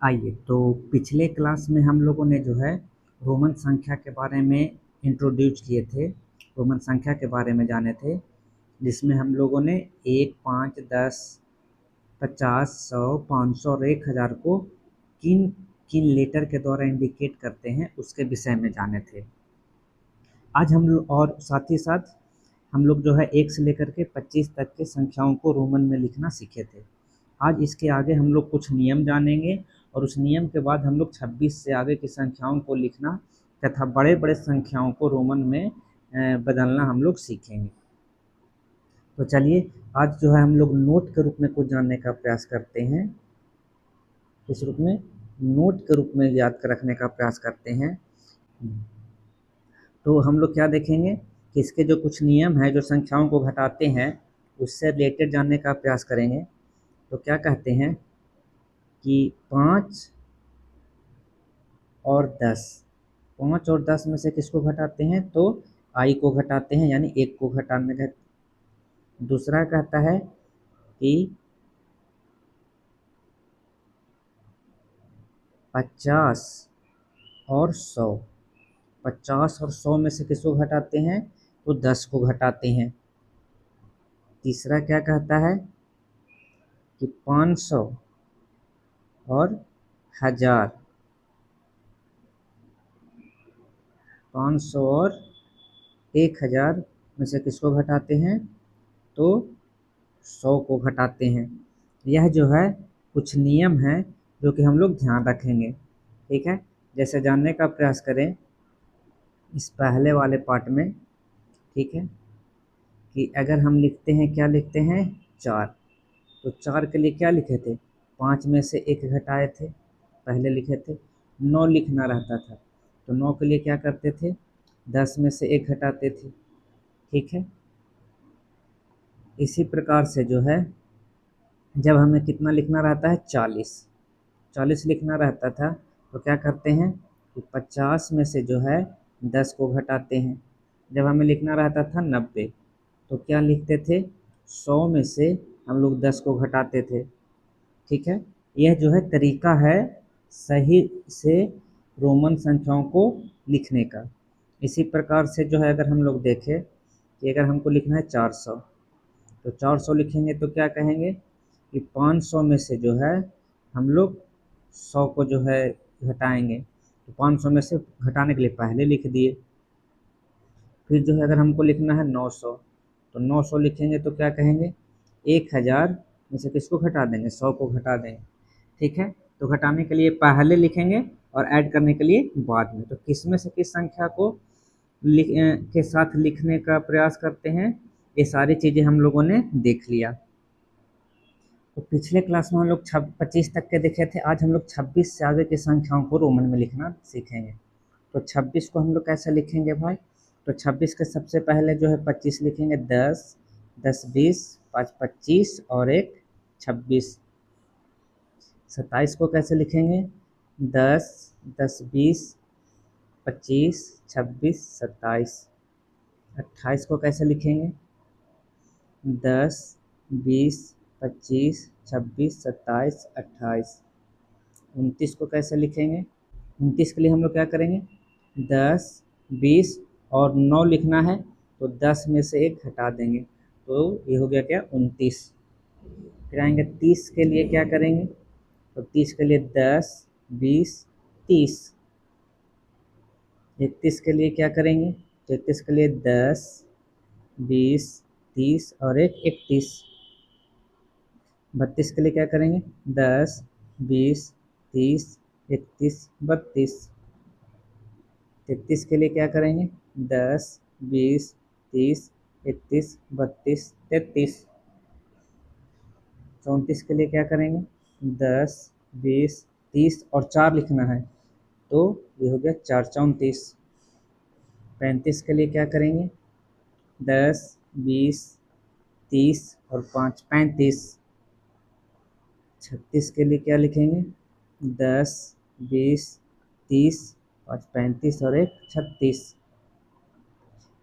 आइए, तो पिछले क्लास में हम लोगों ने जो है रोमन संख्या के बारे में इंट्रोड्यूस किए थे, रोमन संख्या के बारे में जाने थे, जिसमें हम लोगों ने 1, 5, 10, 50, 100, 500 और 1000 को किन किन लेटर के द्वारा इंडिकेट करते हैं उसके विषय में जाने थे। आज हम लोग और साथ ही साथ हम लोग जो है 1 से लेकर के 25 तक के संख्याओं को रोमन में लिखना सीखे थे। आज इसके आगे हम लोग कुछ नियम जानेंगे और उस नियम के बाद हम लोग 26 से आगे की संख्याओं को लिखना तथा बड़े-बड़े संख्याओं को रोमन में बदलना हम लोग सीखेंगे। तो चलिए, आज जो है हम लोग नोट के रूप में कुछ जानने का प्रयास करते हैं। इस रूप में नोट के रूप में याद कर रखने का प्रयास करते हैं। तो हम लोग क्या देखेंगे कि इसके जो कुछ नियम हैं जो संख्याओं को घटाते हैं उससे रिलेटेड जानने का प्रयास करेंगे। तो क्या कहते हैं कि 5 और 10, 5 और 10 में से किसको घटाते हैं? तो आई को घटाते हैं, यानी 1 को घटाने का। दूसरा कहता है कि 50 और 100, 50 और 100 में से किसको घटाते हैं? तो 10 को घटाते हैं। तीसरा क्या कहता है कि 500 और 1000, 500 और 1000 में से किसको घटाते हैं? तो 100 को घटाते हैं। यह जो है कुछ नियम हैं जो कि हम लोग ध्यान रखेंगे, ठीक है। जैसे जानने का प्रयास करें इस पहले वाले पार्ट में, ठीक है, कि अगर हम लिखते हैं, क्या लिखते हैं? 4, तो 4 के लिए क्या लिखे थे? 5 में से 1 घटाए थे, पहले लिखे थे। 9 लिखना रहता था, तो 9 के लिए क्या करते थे? 10 में से 1 घटाते थे, ठीक है। इसी प्रकार से जो है जब हमें कितना लिखना रहता है? 40, 40 लिखना रहता था, तो क्या करते हैं कि 50 में से जो है 10 को घटाते हैं। जब हमें लिखना रहता था 90, तो क्या लिखते थे? 100 में से हम लोग 10 को घटाते थे, ठीक है। यह जो है तरीका है सही से रोमन संख्याओं को लिखने का। इसी प्रकार से जो है अगर हम लोग देखें कि अगर हमको लिखना है 400, तो 400 लिखेंगे तो क्या कहेंगे कि 500 में से जो है हम लोग 100 को जो है घटाएंगे, तो 500 में से घटाने के लिए पहले लिख दिए। फिर जो है अगर हमको लिखना है 900, तो 900 लिखेंगे तो क्या कहेंगे? 1000 में से किसको घटा देंगे? 100 को घटा देंगे, ठीक है। तो घटाने के लिए पहले लिखेंगे और ऐड करने के लिए बाद में। तो किस में से किस संख्या को के साथ लिखने का प्रयास करते हैं, ये सारी चीज़ें हम लोगों ने देख लिया। तो पिछले क्लास में हम लोग 25 तक के देखे थे। आज हम लोग 26 से आगे की संख्याओं को रोमन में लिखना सीखेंगे। तो 26 को हम लोग कैसे लिखेंगे भाई? तो 26 के सबसे पहले जो है 25 लिखेंगे, 10, 10 20, 5 25 और 1 26। 27 को कैसे लिखेंगे? 10, 10 20, 25, 26, 27। 28 को कैसे लिखेंगे? 10, 20, 25, 26, 27, 28। 29 को कैसे लिखेंगे? 29 के लिए हम लोग क्या करेंगे? 10, 20 और 9 लिखना है, तो 10 में से 1 घटा देंगे, तो ये हो गया क्या? 29। फिर आएंगे 30 के लिए क्या करेंगे? तो 30 के लिए 10, 20, 30। 31 के लिए क्या करेंगे? तो 31 के लिए 10, 20, 30 और 1 31। 32 के लिए क्या करेंगे? 10, 20, 30, 31, 32। 33 के लिए क्या करेंगे? 10, 20, 30, 31, 32, 33। 34 के लिए क्या करेंगे? 10, 20, 30 और 4 लिखना है, तो ये हो गया 4 34। 35 के लिए क्या करेंगे? 10, 20, 30 और 5 35। 36 के लिए क्या लिखेंगे? 10, 20, 30, 5 35 और 1 36।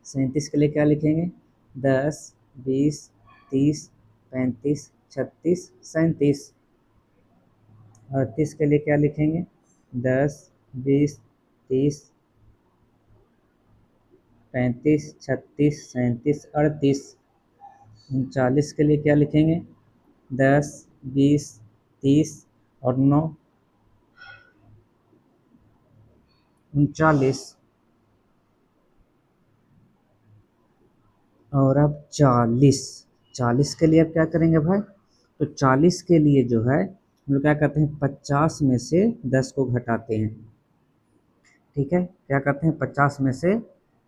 37 के लिए क्या लिखेंगे? 10, 20, 30, 35, 36, 37। 38 के लिए क्या लिखेंगे? 10, 20, 30, 35, 36, 37, 38। 39 के लिए क्या लिखेंगे? 10, 20, 30 और 9, 39। और अब 40, 40 के लिए अब क्या करेंगे भाई? तो 40 के लिए जो है हम लोग क्या करते हैं, 50 में से 10 को घटाते हैं। ठीक है, क्या करते हैं, 50 में से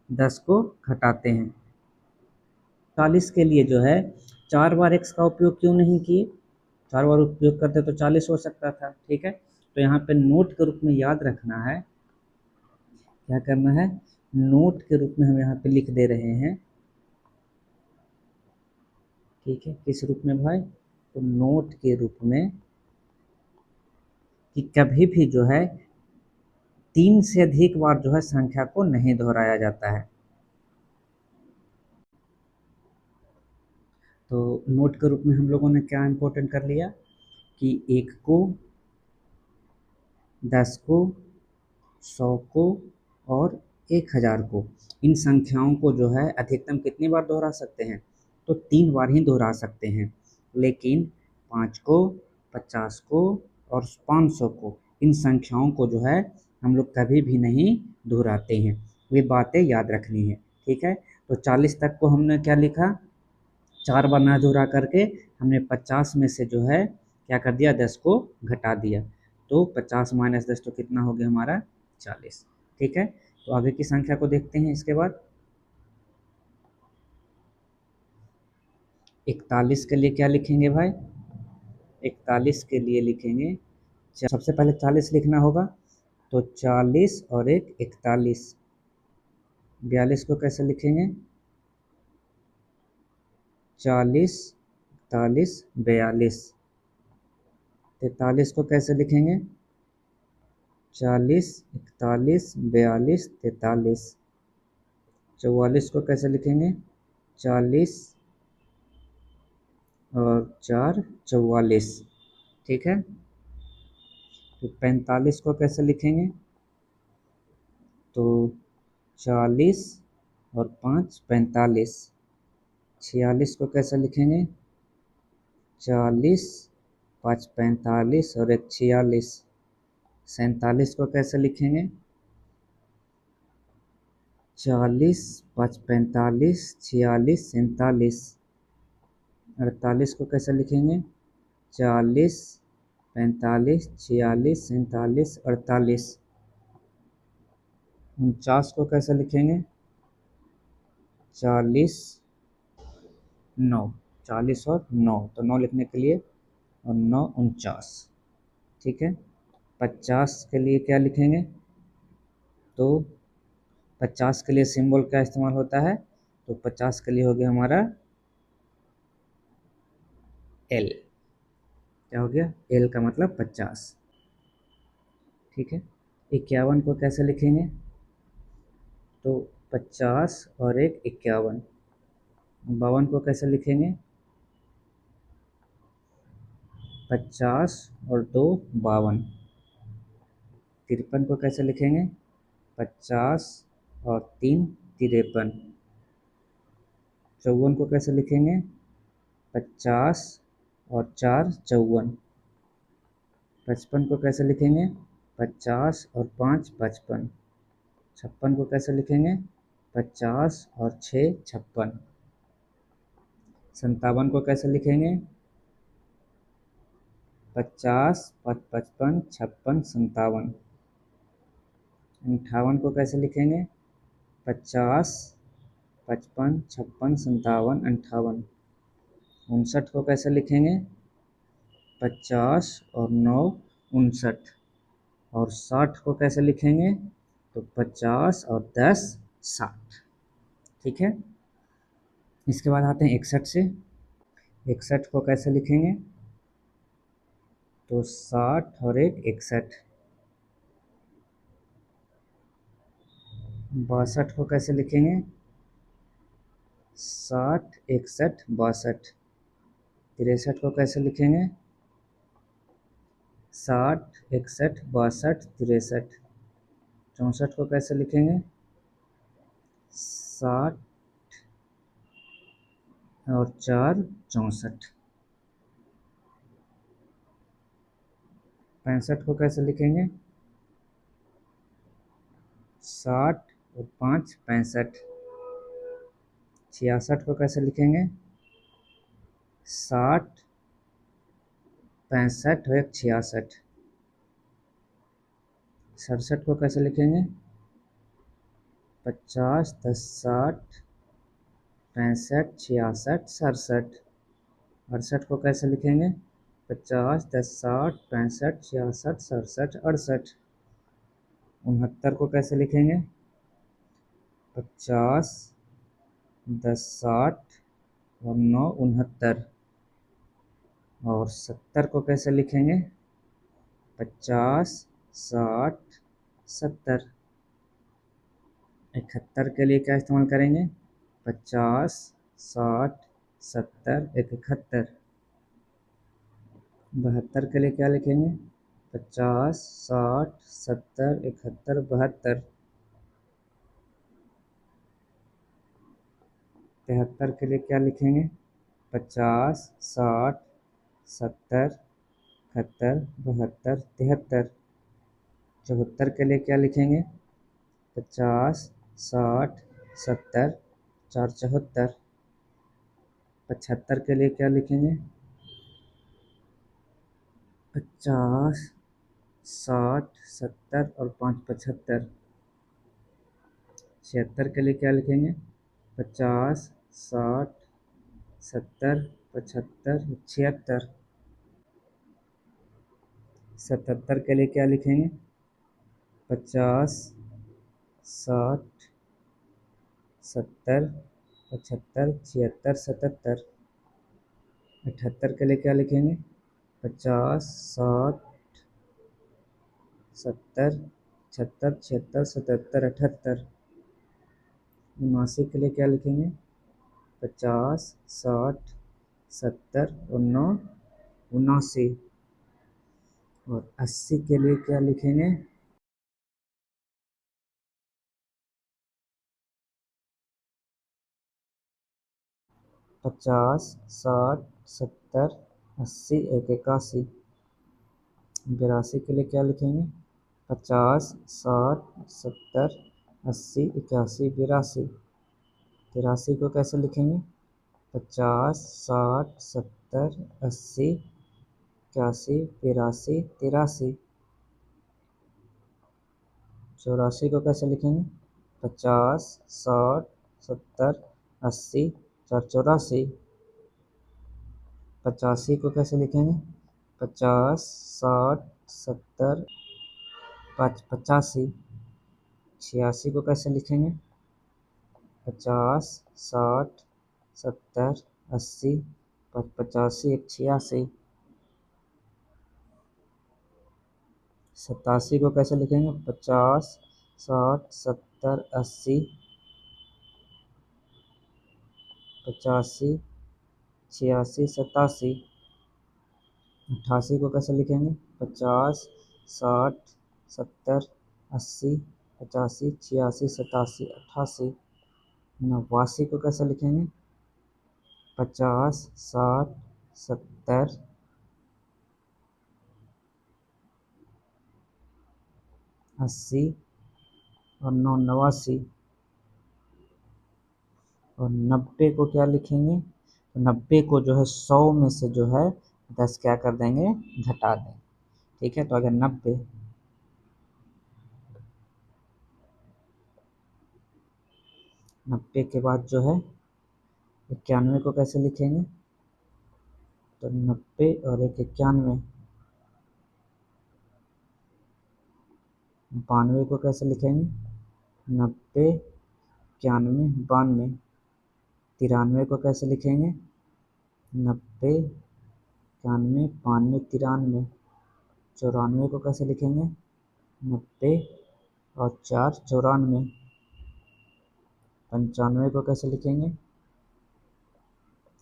10 को घटाते हैं। 40 के लिए जो है 4 बार x का उपयोग क्यों नहीं किए? 4 बार उपयोग करते तो 40 हो सकता था। ठीक है, तो यहाँ पे नोट के रूप में याद रखना है, क्या करना है, नोट के रूप में हम यहाँ पे लिख दे रहे हैं। ठीक है, किस रूप में भाई? तो नोट के रूप में कि कभी भी जो है 3 से अधिक बार जो है संख्या को नहीं दोहराया जाता है। तो नोट के रूप में हम लोगों ने क्या इंपॉर्टेंट कर लिया कि 1 को, 10 को, 100 को और 1000 को, इन संख्याओं को जो है अधिकतम कितनी बार दोहरा सकते हैं? तो 3 बार ही दोहरा सकते हैं। लेकिन 5 को, 50 को और 500 को, इन संख्याओं को जो है हम लोग कभी भी नहीं दोहराते हैं। ये बातें याद रखनी है। ठीक है, तो 40 तक को हमने क्या लिखा, 4 बार ना दोहरा करके हमने 50 में से जो है क्या कर दिया, 10 को घटा दिया। तो 50 माइनस 10 तो कितना हो गया हमारा? 40। ठीक है, तो आगे की संख्या को देखते हैं। इसके बाद 41 के लिए क्या लिखेंगे भाई? 41 के लिए लिखेंगे, सबसे पहले 40 लिखना होगा, तो 40 और 1 41। 42 को कैसे लिखेंगे? 40, 41, 42। 43 को कैसे लिखेंगे? 40, 41, 42, 43। 44 को कैसे लिखेंगे? 40 और 4, 44। ठीक है, तो 45 को कैसे लिखेंगे? तो 40 और 5, 45। 46 को कैसे लिखेंगे? 40, 5, 45 और 1 46। 47 को कैसे लिखेंगे? 40, 5, 45, 46, 47। 48 को कैसे लिखेंगे? 40, 45, 46, 47, 48। 49 को कैसे लिखेंगे? 40, 9। 40 और 9, तो 9 लिखने के लिए, और 9 49। ठीक है, 50 के लिए क्या लिखेंगे? तो 50 के लिए सिंबल क्या इस्तेमाल होता है? तो 50 के लिए हो गया हमारा एल। क्या हो गया? एल का मतलब 50। ठीक है, 51 को कैसे लिखेंगे? तो 50 और 1 51। 52 को कैसे लिखेंगे? 50 और 2 52। 53 को कैसे लिखेंगे? 50 और 3 53। 54 को कैसे लिखेंगे? 50 और 4 54। 55 को कैसे लिखेंगे? 50 और 5 55। 56 को कैसे लिखेंगे? 50 और 6 56। 57 को कैसे लिखेंगे? 50, 55, 56, 57। 58 को कैसे लिखेंगे? 50, 55, 56, 57, 58। 59 को कैसे लिखेंगे? 50 और 9 59। और 60 को कैसे लिखेंगे? तो 50 और 10 60। ठीक है, इसके बाद आते हैं 61 से। 61 को कैसे लिखेंगे? तो 60 और 1 61। 62 को कैसे लिखेंगे? 60, 61, 62। 63 को कैसे लिखेंगे? 60, 61, 62, 63। 64 को कैसे लिखेंगे? 60 और 4 64। 65 को कैसे लिखेंगे? 60 और 5 65। 66 को कैसे लिखेंगे? 60, 65 और 1 66। 67 को कैसे लिखेंगे? 50, 10, 60, 65, 66, 67। 68 को कैसे लिखेंगे? 50, 10, 60, 65, 66, 67, 68। 69 को कैसे लिखेंगे? 50, 10, 60 और 9 69। और 70 को कैसे लिखेंगे? 50, 60, 70। 71 के लिए क्या इस्तेमाल करेंगे? 50, 60, 70, 71। 72 के लिए क्या लिखेंगे? 50, 60, 70, 71, 72। 73 के लिए क्या लिखेंगे? 50, 60, 70, 71, 72, 73। 74 के लिए क्या लिखेंगे? 50, 60, 70, 4 74। 75 के लिए क्या लिखेंगे? 50, 60, 70 और 5 75। 76 के लिए क्या लिखेंगे? 50, 60, 70, 75, 76। 77 के लिए क्या लिखेंगे? 50, 60, 70, 75, 76, 77। 78 के लिए क्या लिखेंगे? 50, 60, 70, 76, 76, 77, 78। 79 के लिए क्या लिखेंगे? 50, 60, 70 और 9 79। और 80 के लिए क्या लिखेंगे? 50, 60, 70, 80, 1 81। 82 के लिए क्या लिखेंगे? 50, 60, 70, 80, 81, 82। 83 को कैसे लिखेंगे? 50, 60, 70, 80, 81, 82, 83। 84 को कैसे लिखेंगे? 50, 60, 70, 80, 4 84। 85 को कैसे लिखेंगे? 50, 60, 70, 5 85। 86 को कैसे लिखेंगे? 50, 60, 70, 80, 5 85, 1 86। 87 को कैसे लिखेंगे? 50, 60, 70, 80, 85, 86, 87। 88 को कैसे लिखेंगे? 50, 60, 70, 80, 85, 86, 87, 88। 89 को कैसे लिखेंगे? 50, 60, 70, 80 और 9 89। और 90 को क्या लिखेंगे? तो 90 को जो है 100 में से जो है 10 क्या कर देंगे? घटा दें। ठीक है, तो अगर 90 के बाद जो है 91 को कैसे लिखेंगे? तो 90 और 1 91। 92 को कैसे लिखेंगे? 90, 91, 92। 93 को कैसे लिखेंगे? 90, 91, 92, 93। 94 को कैसे लिखेंगे? 90 और 4 94। 95 को कैसे लिखेंगे?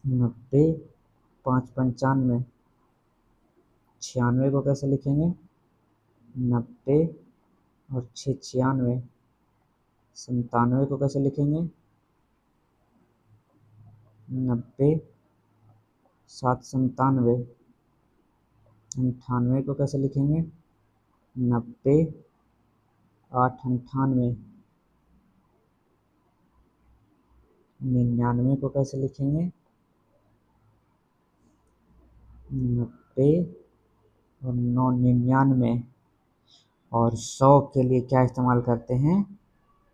90, 5 95। 96 को कैसे लिखेंगे? 90 और 6 96। 97 को कैसे लिखेंगे? 90 7 97। 98 को कैसे लिखेंगे? 90 8 98। 99 को कैसे लिखेंगे? 90 और 9 99। और 100 के लिए क्या इस्तेमाल करते हैं?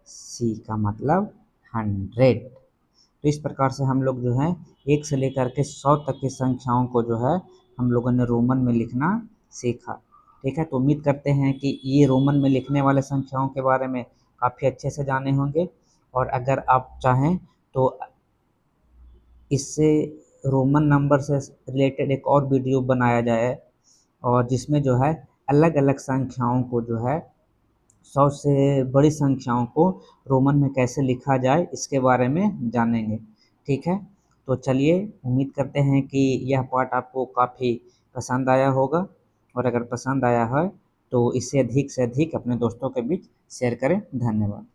सी का मतलब 100। तो इस प्रकार से हम लोग जो है 1 से लेकर के 100 तक की संख्याओं को जो है हम लोगों ने रोमन में लिखना सीखा। ठीक है, तो उम्मीद करते हैं कि ये रोमन में लिखने वाले संख्याओं के बारे में काफ़ी अच्छे से जाने होंगे। और अगर आप चाहें तो इससे रोमन नंबर से रिलेटेड एक और वीडियो बनाया जाए, और जिसमें जो है अलग अलग संख्याओं को जो है 100 से बड़ी संख्याओं को रोमन में कैसे लिखा जाए इसके बारे में जानेंगे। ठीक है, तो चलिए, उम्मीद करते हैं कि यह पार्ट आपको काफ़ी पसंद आया होगा, और अगर पसंद आया है तो इसे अधिक से अधिक अपने दोस्तों के बीच शेयर करें। धन्यवाद।